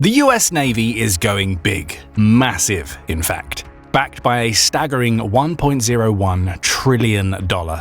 The US Navy is going big, massive in fact. Backed by a staggering $1.01 trillion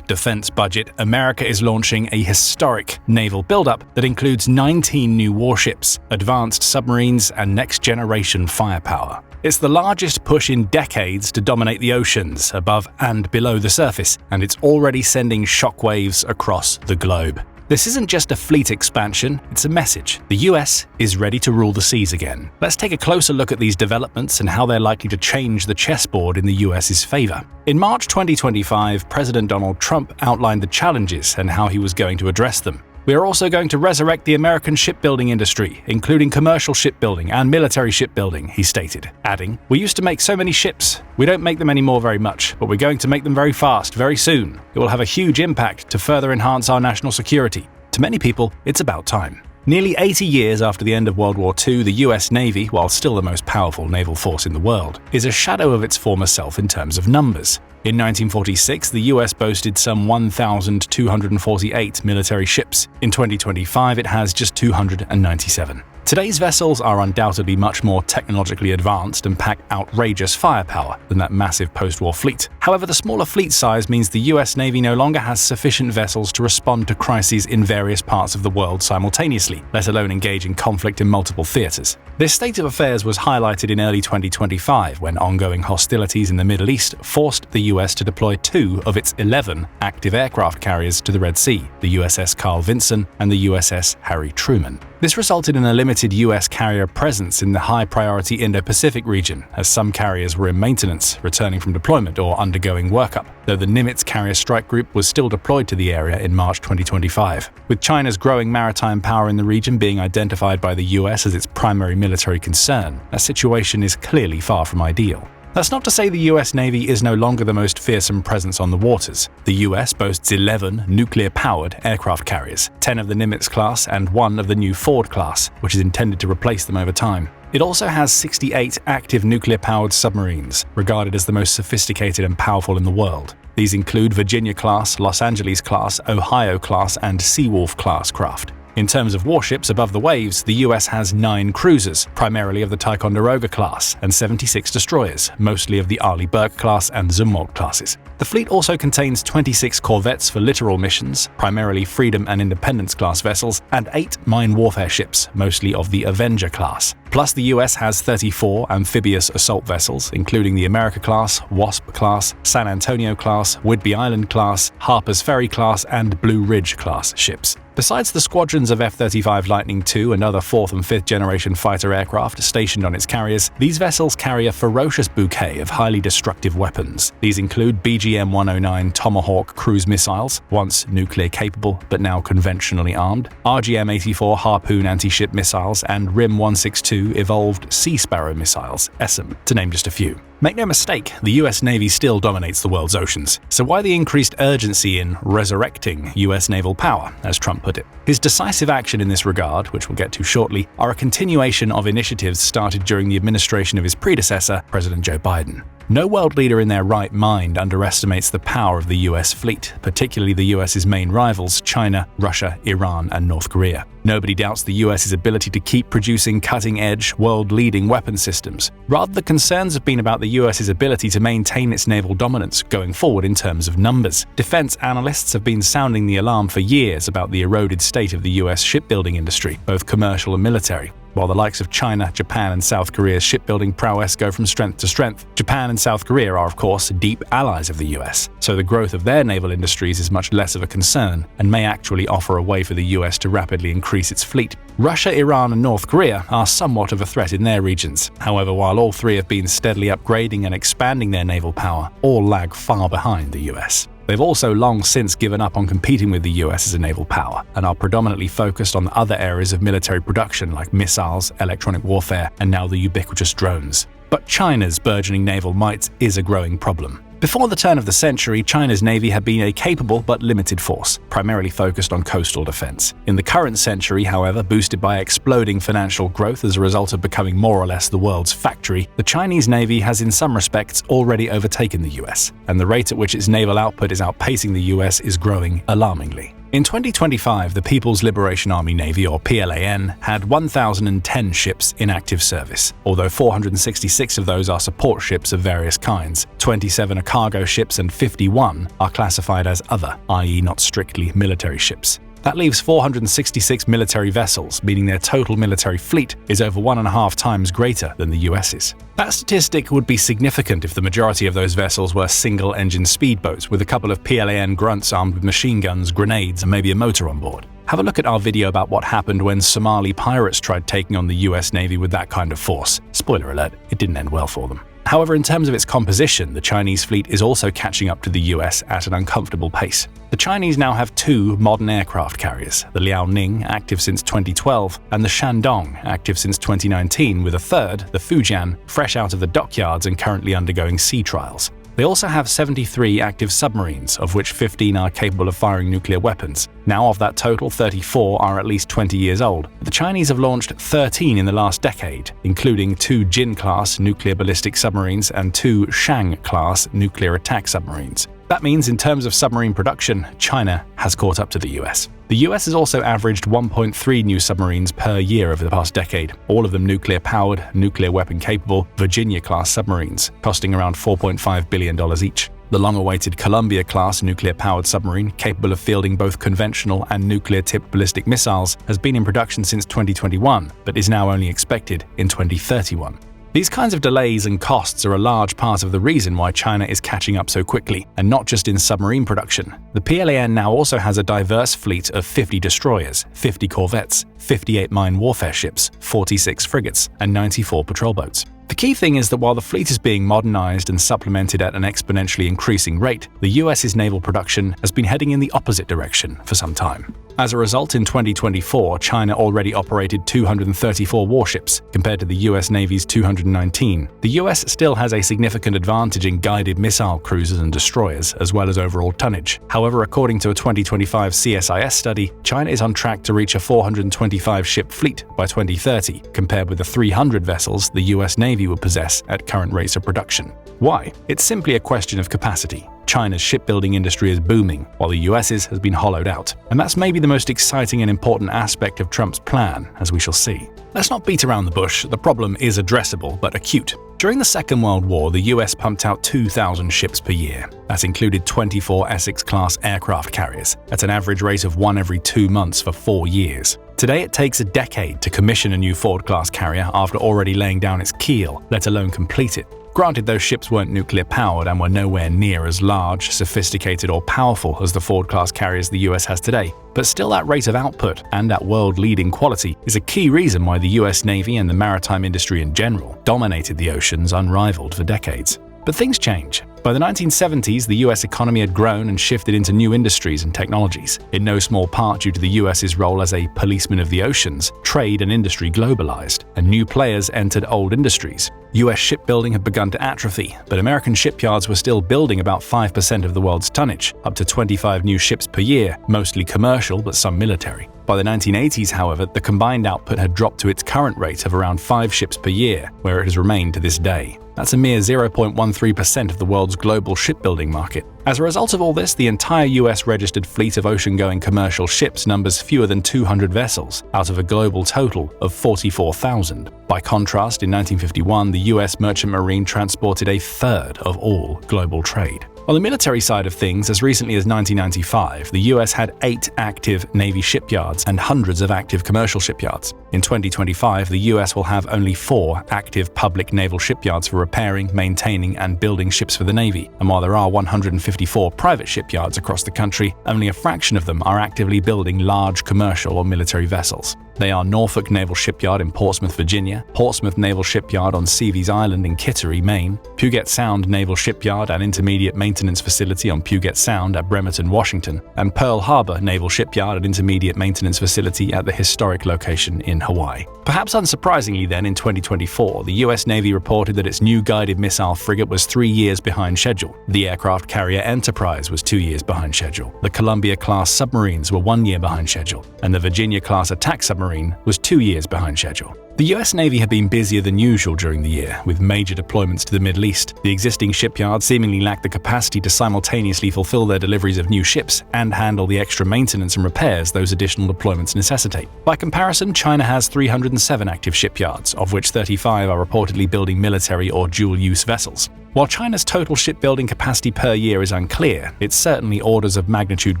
defense budget, America is launching a historic naval buildup that includes 19 new warships, advanced submarines, and next-generation firepower. It's the largest push in decades to dominate the oceans, above and below the surface, and it's already sending shockwaves across the globe. This isn't just a fleet expansion, it's a message. The US is ready to rule the seas again. Let's take a closer look at these developments and how they're likely to change the chessboard in the US's favor. In March 2025, President Donald Trump outlined the challenges and how he was going to address them. We are also going to resurrect the American shipbuilding industry, including commercial shipbuilding and military shipbuilding, he stated, adding, "We used to make so many ships. We don't make them anymore very much, but we're going to make them very fast, very soon. It will have a huge impact to further enhance our national security. To many people, it's about time." Nearly 80 years after the end of World War II, the US Navy, while still the most powerful naval force in the world, is a shadow of its former self in terms of numbers. In 1946, the US boasted some 1,248 military ships. In 2025, it has just 297. Today's vessels are undoubtedly much more technologically advanced and pack outrageous firepower than that massive post-war fleet. However, the smaller fleet size means the US Navy no longer has sufficient vessels to respond to crises in various parts of the world simultaneously, let alone engage in conflict in multiple theaters. This state of affairs was highlighted in early 2025 when ongoing hostilities in the Middle East forced the US to deploy 2 of its 11 active aircraft carriers to the Red Sea, the USS Carl Vinson and the USS Harry Truman. This resulted in a limited US carrier presence in the high-priority Indo-Pacific region, as some carriers were in maintenance, returning from deployment or undergoing workup, though the Nimitz Carrier Strike Group was still deployed to the area in March 2025. With China's growing maritime power in the region being identified by the US as its primary military concern, that situation is clearly far from ideal. That's not to say the US Navy is no longer the most fearsome presence on the waters. The US boasts 11 nuclear-powered aircraft carriers, 10 of the Nimitz class and 1 of the new Ford class, which is intended to replace them over time. It also has 68 active nuclear-powered submarines, regarded as the most sophisticated and powerful in the world. These include Virginia-class, Los Angeles-class, Ohio-class, and Seawolf-class craft. In terms of warships above the waves, the US has 9 cruisers, primarily of the Ticonderoga class, and 76 destroyers, mostly of the Arleigh Burke class and Zumwalt classes. The fleet also contains 26 corvettes for littoral missions, primarily Freedom and Independence class vessels, and 8 mine warfare ships, mostly of the Avenger class. Plus, the US has 34 amphibious assault vessels, including the America class, Wasp class, San Antonio class, Whidbey Island class, Harper's Ferry class, and Blue Ridge class ships. Besides the squadrons of F-35 Lightning II and other 4th and 5th generation fighter aircraft stationed on its carriers, these vessels carry a ferocious bouquet of highly destructive weapons. These include BGM-109 Tomahawk cruise missiles, once nuclear-capable but now conventionally armed, RGM-84 Harpoon anti-ship missiles, and RIM-162 evolved Sea Sparrow missiles, ESM, to name just a few. Make no mistake, the US Navy still dominates the world's oceans. So why the increased urgency in resurrecting US naval power, as Trump put it? His decisive action in this regard, which we'll get to shortly, are a continuation of initiatives started during the administration of his predecessor, President Joe Biden. No world leader in their right mind underestimates the power of the US fleet, particularly the US's main rivals, China, Russia, Iran, and North Korea. Nobody doubts the US's ability to keep producing cutting-edge, world-leading weapon systems. Rather, the concerns have been about the US's ability to maintain its naval dominance going forward in terms of numbers. Defense analysts have been sounding the alarm for years about the eroded state of the US shipbuilding industry, both commercial and military. While the likes of China, Japan, and South Korea's shipbuilding prowess go from strength to strength, Japan and South Korea are, of course, deep allies of the US, so the growth of their naval industries is much less of a concern and may actually offer a way for the US to rapidly increase its fleet. Russia, Iran, and North Korea are somewhat of a threat in their regions. However, while all three have been steadily upgrading and expanding their naval power, all lag far behind the US. They've also long since given up on competing with the US as a naval power and are predominantly focused on other areas of military production like missiles, electronic warfare, and now the ubiquitous drones. But China's burgeoning naval might is a growing problem. Before the turn of the century, China's navy had been a capable but limited force, primarily focused on coastal defense. In the current century, however, boosted by exploding financial growth as a result of becoming more or less the world's factory, the Chinese navy has in some respects already overtaken the US, and the rate at which its naval output is outpacing the US is growing alarmingly. In 2025, the People's Liberation Army Navy, or PLAN, had 1,010 ships in active service, although 466 of those are support ships of various kinds, 27 are cargo ships and 51 are classified as other, i.e. not strictly military ships. That leaves 466 military vessels, meaning their total military fleet is over 1.5 times greater than the US's. That statistic would be significant if the majority of those vessels were single-engine speedboats with a couple of PLAN grunts armed with machine guns, grenades, and maybe a motor on board. Have a look at our video about what happened when Somali pirates tried taking on the US Navy with that kind of force. Spoiler alert, it didn't end well for them. However, in terms of its composition, the Chinese fleet is also catching up to the US at an uncomfortable pace. The Chinese now have 2 modern aircraft carriers, the Liaoning, active since 2012, and the Shandong, active since 2019, with a third, the Fujian, fresh out of the dockyards and currently undergoing sea trials. They also have 73 active submarines, of which 15 are capable of firing nuclear weapons. Now, of that total, 34 are at least 20 years old. The Chinese have launched 13 in the last decade, including 2 Jin-class nuclear ballistic submarines and 2 Shang-class nuclear attack submarines. That means, in terms of submarine production, China has caught up to the US. The US has also averaged 1.3 new submarines per year over the past decade, all of them nuclear-powered, nuclear weapon-capable, Virginia-class submarines, costing around $4.5 billion each. The long-awaited Columbia-class nuclear-powered submarine, capable of fielding both conventional and nuclear-tipped ballistic missiles, has been in production since 2021, but is now only expected in 2031. These kinds of delays and costs are a large part of the reason why China is catching up so quickly, and not just in submarine production. The PLAN now also has a diverse fleet of 50 destroyers, 50 corvettes, 58 mine warfare ships, 46 frigates, and 94 patrol boats. The key thing is that while the fleet is being modernized and supplemented at an exponentially increasing rate, the US's naval production has been heading in the opposite direction for some time. As a result, in 2024, China already operated 234 warships, compared to the US Navy's 219. The US still has a significant advantage in guided missile cruisers and destroyers, as well as overall tonnage. However, according to a 2025 CSIS study, China is on track to reach a 425-ship fleet by 2030, compared with the 300 vessels the US Navy would possess at current rates of production. Why? It's simply a question of capacity. China's shipbuilding industry is booming, while the US's has been hollowed out. And that's maybe the most exciting and important aspect of Trump's plan, as we shall see. Let's not beat around the bush, the problem is addressable but acute. During the Second World War, the US pumped out 2,000 ships per year. That included 24 Essex-class aircraft carriers, at an average rate of 1 every 2 months for 4 years. Today, it takes a decade to commission a new Ford-class carrier after already laying down its keel, let alone complete it. Granted, those ships weren't nuclear-powered and were nowhere near as large, sophisticated, or powerful as the Ford-class carriers the US has today, but still that rate of output and at world-leading quality is a key reason why the US Navy and the maritime industry in general dominated the oceans unrivaled for decades. But things change. By the 1970s, the US economy had grown and shifted into new industries and technologies, in no small part due to the US's role as a policeman of the oceans. Trade and industry globalized, and new players entered old industries. US shipbuilding had begun to atrophy, but American shipyards were still building about 5% of the world's tonnage, up to 25 new ships per year, mostly commercial but some military. By the 1980s, however, the combined output had dropped to its current rate of around 5 ships per year, where it has remained to this day. That's a mere 0.13% of the world's global shipbuilding market. As a result of all this, the entire US-registered fleet of ocean-going commercial ships numbers fewer than 200 vessels, out of a global total of 44,000. By contrast, in 1951, the US merchant marine transported a third of all global trade. On the military side of things, as recently as 1995, the US had 8 active Navy shipyards and hundreds of active commercial shipyards. In 2025, the US will have only 4 active public naval shipyards for repairing, maintaining, and building ships for the Navy. And while there are 154 private shipyards across the country, only a fraction of them are actively building large commercial or military vessels. They are Norfolk Naval Shipyard in Portsmouth, Virginia, Portsmouth Naval Shipyard on Seaveys Island in Kittery, Maine, Puget Sound Naval Shipyard and Intermediate Maintenance Facility on Puget Sound at Bremerton, Washington, and Pearl Harbor Naval Shipyard and Intermediate Maintenance Facility at the historic location in Hawaii. Perhaps unsurprisingly then, in 2024, the US Navy reported that its new guided missile frigate was 3 years behind schedule. The aircraft carrier Enterprise was 2 years behind schedule. The Columbia-class submarines were 1 year behind schedule, and the Virginia-class attack submarine was 2 years behind schedule. The US Navy had been busier than usual during the year, with major deployments to the Middle East. The existing shipyards seemingly lacked the capacity to simultaneously fulfill their deliveries of new ships and handle the extra maintenance and repairs those additional deployments necessitate. By comparison, China has 307 active shipyards, of which 35 are reportedly building military or dual-use vessels. While China's total shipbuilding capacity per year is unclear, it's certainly orders of magnitude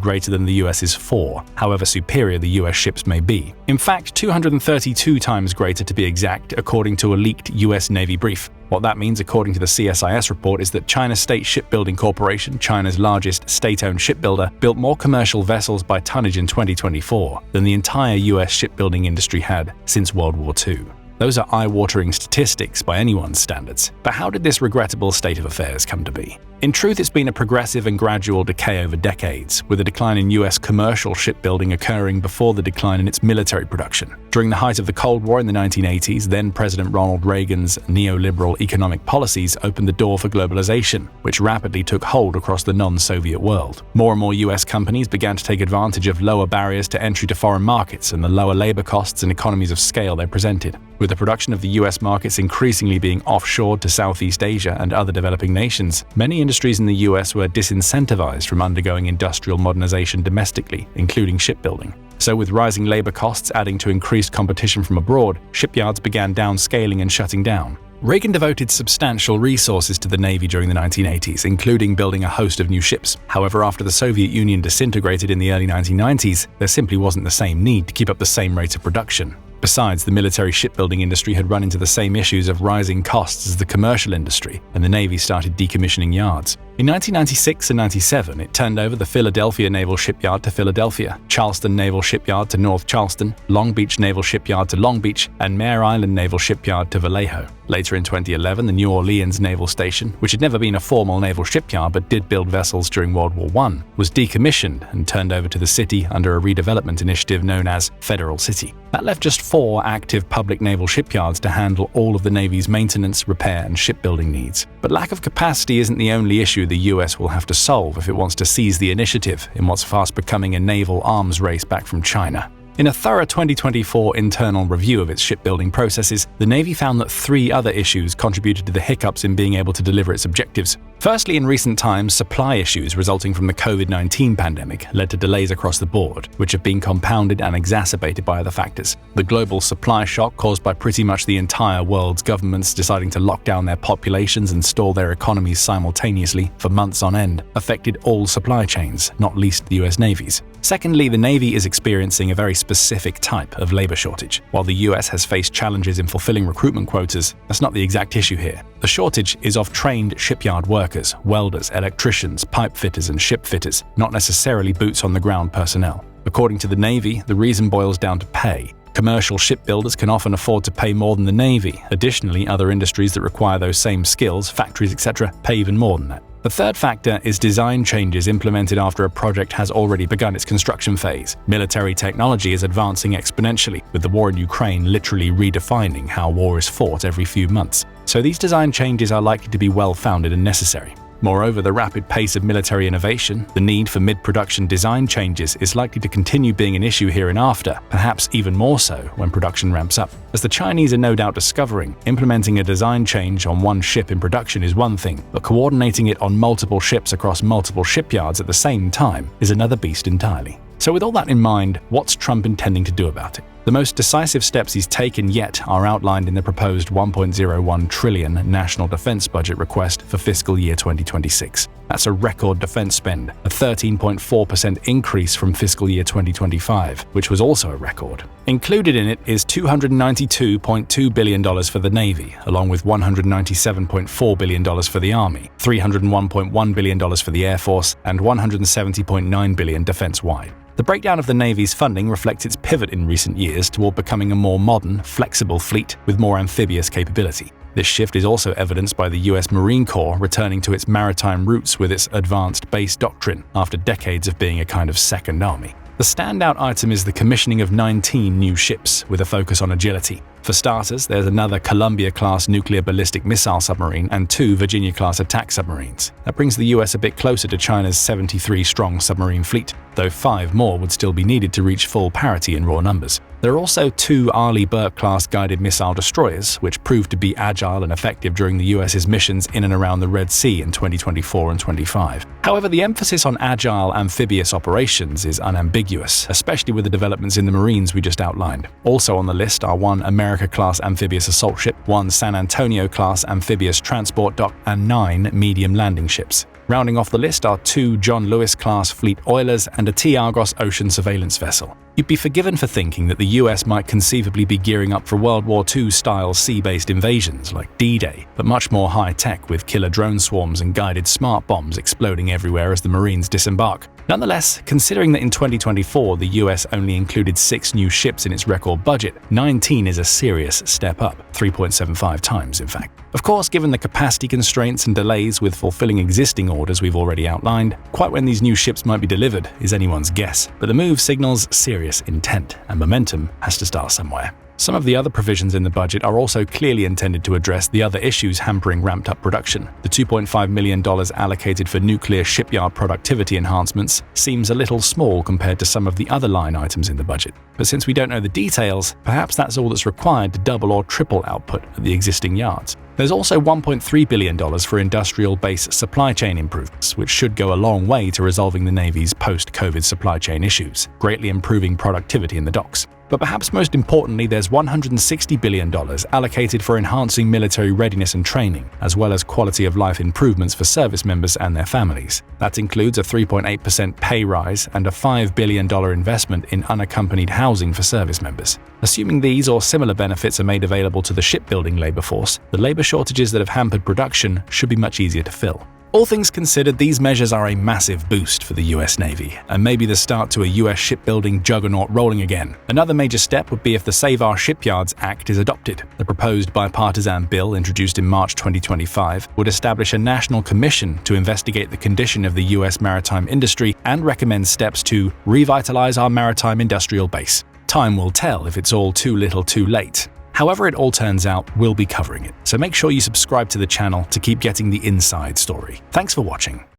greater than the US's 4, however superior the US ships may be. In fact, 232 times greater to be exact, according to a leaked US Navy brief. What that means, according to the CSIS report, is that China's State Shipbuilding Corporation, China's largest state-owned shipbuilder, built more commercial vessels by tonnage in 2024 than the entire US shipbuilding industry had since World War II. Those are eye-watering statistics by anyone's standards. But how did this regrettable state of affairs come to be? In truth, it's been a progressive and gradual decay over decades, with a decline in US commercial shipbuilding occurring before the decline in its military production. During the height of the Cold War in the 1980s, then-President Ronald Reagan's neoliberal economic policies opened the door for globalization, which rapidly took hold across the non-Soviet world. More and more US companies began to take advantage of lower barriers to entry to foreign markets and the lower labor costs and economies of scale they presented. With the production of the US markets increasingly being offshored to Southeast Asia and other developing nations, many industries in the US were disincentivized from undergoing industrial modernization domestically, including shipbuilding. So with rising labor costs adding to increased competition from abroad, shipyards began downscaling and shutting down. Reagan devoted substantial resources to the Navy during the 1980s, including building a host of new ships. However, after the Soviet Union disintegrated in the early 1990s, there simply wasn't the same need to keep up the same rate of production. Besides, the military shipbuilding industry had run into the same issues of rising costs as the commercial industry, and the Navy started decommissioning yards. In 1996 and 97, it turned over the Philadelphia Naval Shipyard to Philadelphia, Charleston Naval Shipyard to North Charleston, Long Beach Naval Shipyard to Long Beach, and Mare Island Naval Shipyard to Vallejo. Later in 2011, the New Orleans Naval Station, which had never been a formal naval shipyard but did build vessels during World War I, was decommissioned and turned over to the city under a redevelopment initiative known as Federal City. That left just 4 active public naval shipyards to handle all of the Navy's maintenance, repair, and shipbuilding needs. But lack of capacity isn't the only issue the US will have to solve if it wants to seize the initiative in what's fast becoming a naval arms race back from China. In a thorough 2024 internal review of its shipbuilding processes, the Navy found that 3 other issues contributed to the hiccups in being able to deliver its objectives. Firstly, in recent times, supply issues resulting from the COVID-19 pandemic led to delays across the board, which have been compounded and exacerbated by other factors. The global supply shock caused by pretty much the entire world's governments deciding to lock down their populations and stall their economies simultaneously for months on end affected all supply chains, not least the US Navy's. Secondly, the Navy is experiencing a very specific type of labor shortage. While the US has faced challenges in fulfilling recruitment quotas, that's not the exact issue here. The shortage is of trained shipyard workers, welders, electricians, pipe fitters, and ship fitters, not necessarily boots-on-the-ground personnel. According to the Navy, the reason boils down to pay. Commercial shipbuilders can often afford to pay more than the Navy. Additionally, other industries that require those same skills, factories, etc., pay even more than that. The third factor is design changes implemented after a project has already begun its construction phase. Military technology is advancing exponentially, with the war in Ukraine literally redefining how war is fought every few months. So these design changes are likely to be well-founded and necessary. Moreover, the rapid pace of military innovation, the need for mid-production design changes is likely to continue being an issue hereinafter, perhaps even more so when production ramps up. As the Chinese are no doubt discovering, implementing a design change on one ship in production is one thing, but coordinating it on multiple ships across multiple shipyards at the same time is another beast entirely. So with all that in mind, what's Trump intending to do about it? The most decisive steps he's taken yet are outlined in the proposed $1.01 trillion national defense budget request for fiscal year 2026. That's a record defense spend, a 13.4% increase from fiscal year 2025, which was also a record. Included in it is $292.2 billion for the Navy, along with $197.4 billion for the Army, $301.1 billion for the Air Force, and $170.9 billion defense-wide. The breakdown of the Navy's funding reflects its pivot in recent years toward becoming a more modern, flexible fleet with more amphibious capability. This shift is also evidenced by the US Marine Corps returning to its maritime roots with its advanced base doctrine after decades of being a kind of second army. The standout item is the commissioning of 19 new ships with a focus on agility. For starters, there's another Columbia-class nuclear ballistic missile submarine and 2 Virginia-class attack submarines. That brings the US a bit closer to China's 73-strong submarine fleet, though 5 more would still be needed to reach full parity in raw numbers. There are also two Arleigh Burke-class guided missile destroyers, which proved to be agile and effective during the US's missions in and around the Red Sea in 2024 and 25. However, the emphasis on agile amphibious operations is unambiguous, especially with the developments in the Marines we just outlined. Also on the list are one America-class amphibious assault ship, one San Antonio-class amphibious transport dock, and 9 medium landing ships. Rounding off the list are 2 John Lewis-class fleet oilers and a T-Argos ocean surveillance vessel. You'd be forgiven for thinking that the US might conceivably be gearing up for World War II-style sea-based invasions like D-Day, but much more high-tech with killer drone swarms and guided smart bombs exploding everywhere as the Marines disembark. Nonetheless, considering that in 2024 the US only included 6 new ships in its record budget, 19 is a serious step up, 3.75 times in fact. Of course, given the capacity constraints and delays with fulfilling existing orders we've already outlined, quite when these new ships might be delivered is anyone's guess, but the move signals serious intent, and momentum has to start somewhere. Some of the other provisions in the budget are also clearly intended to address the other issues hampering ramped-up production. The $2.5 million allocated for nuclear shipyard productivity enhancements seems a little small compared to some of the other line items in the budget. But since we don't know the details, perhaps that's all that's required to double or triple output at the existing yards. There's also $1.3 billion for industrial base supply chain improvements, which should go a long way to resolving the Navy's post-COVID supply chain issues, greatly improving productivity in the docks. But perhaps most importantly, there's $160 billion allocated for enhancing military readiness and training, as well as quality of life improvements for service members and their families. That includes a 3.8% pay rise and a $5 billion investment in unaccompanied housing for service members. Assuming these or similar benefits are made available to the shipbuilding labor force, the labor shortages that have hampered production should be much easier to fill. All things considered, these measures are a massive boost for the US Navy, and maybe the start to a US shipbuilding juggernaut rolling again. Another major step would be if the Save Our Shipyards Act is adopted. The proposed bipartisan bill, introduced in March 2025, would establish a national commission to investigate the condition of the US maritime industry and recommend steps to revitalize our maritime industrial base. Time will tell if it's all too little too late. However it all turns out, we'll be covering it, so make sure you subscribe to the channel to keep getting the inside story. Thanks for watching.